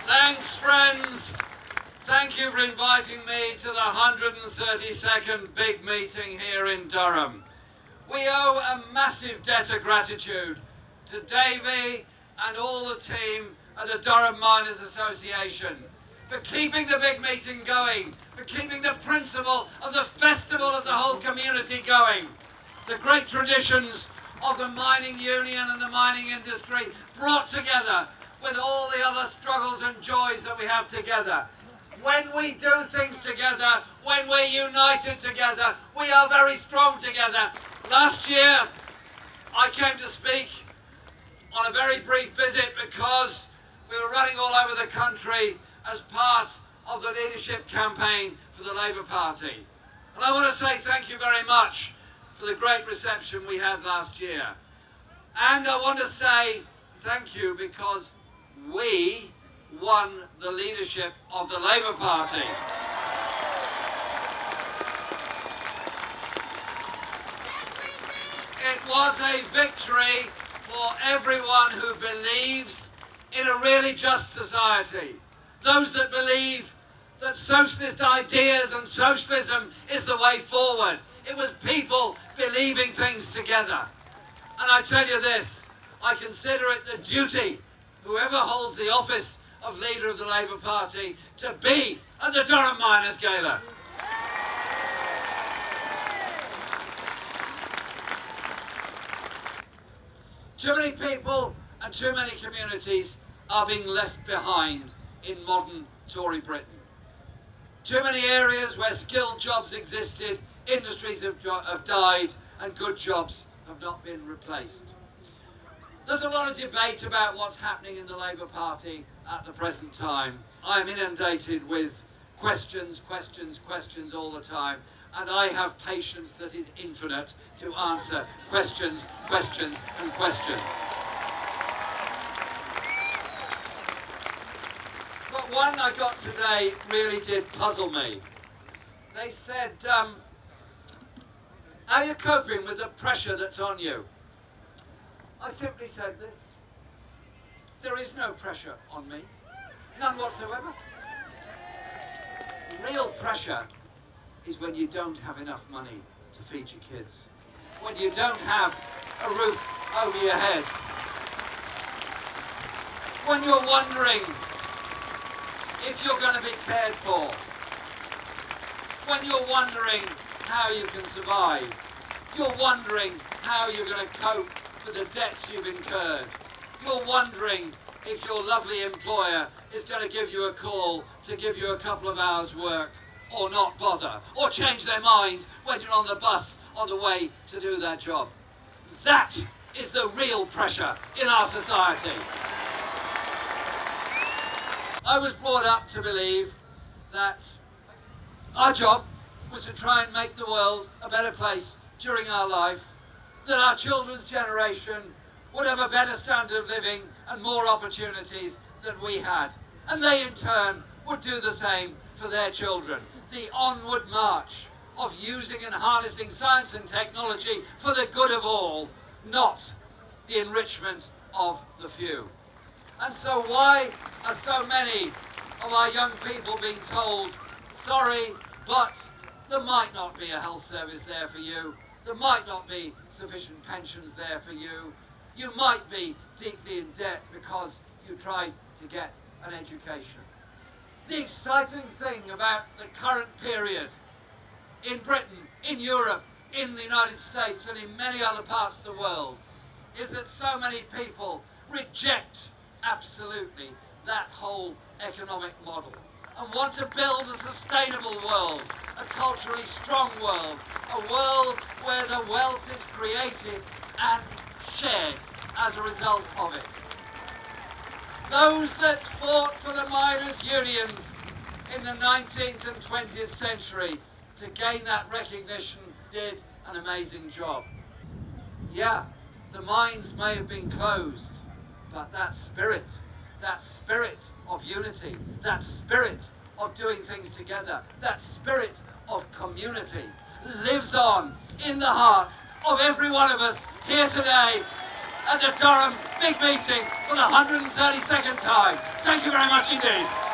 Thanks, friends. Thank you for inviting me to the 132nd big meeting here in Durham. We owe a massive debt of gratitude to Davey and all the team at the Durham Miners Association for keeping the big meeting going, for keeping the principle of the festival of the whole community going. The great traditions of the mining union and the mining industry brought together with all the other struggles and joys that we have together. When we do things together, when we're united together, we are very strong together. Last year, I came to speak on a very brief visit because we were running all over the country as part of the leadership campaign for the Labour Party. And I want to say thank you very much for the great reception we had last year. And I want to say thank you because we won the leadership of the Labour Party. It was a victory for everyone who believes in a really just society. Those that believe that socialist ideas and socialism is the way forward. It was people believing things together. And I tell you this, I consider it the duty, whoever holds the office of leader of the Labour Party, to be at the Durham Miners Gala. Too many people and too many communities are being left behind in modern Tory Britain. Too many areas where skilled jobs existed, industries have died, and good jobs have not been replaced. There's a lot of debate about what's happening in the Labour Party at the present time. I'm inundated with questions all the time, and I have patience that is infinite to answer questions and questions. But one I got today really did puzzle me. They said, how are you coping with the pressure that's on you? I simply said this: there is no pressure on me, none whatsoever. Real pressure is when you don't have enough money to feed your kids, when you don't have a roof over your head, when you're wondering if you're going to be cared for, when you're wondering how you can survive, you're wondering how you're going to cope with the debts you've incurred. You're wondering if your lovely employer is going to give you a call to give you a couple of hours work, or not bother, or change their mind when you're on the bus on the way to do their job. That is the real pressure in our society. I was brought up to believe that our job was to try and make the world a better place during our life, that our children's generation would have a better standard of living and more opportunities than we had. And they in turn would do the same for their children. The onward march of using and harnessing science and technology for the good of all, not the enrichment of the few. And so why are so many of our young people being told, sorry, but there might not be a health service there for you, there might not be sufficient pensions there for you, you might be deeply in debt because you tried to get an education. The exciting thing about the current period in Britain, in Europe, in the United States and in many other parts of the world is that so many people reject absolutely that whole economic model and want to build a sustainable world, a culturally strong world, a world where the wealth is created and shared as a result of it. Those that fought for the miners' unions in the 19th and 20th century to gain that recognition did an amazing job. Yeah, the mines may have been closed, but that spirit of unity, that spirit of doing things together, that spirit of community lives on in the hearts of every one of us here today at the Durham big meeting for the 132nd time. Thank you very much indeed.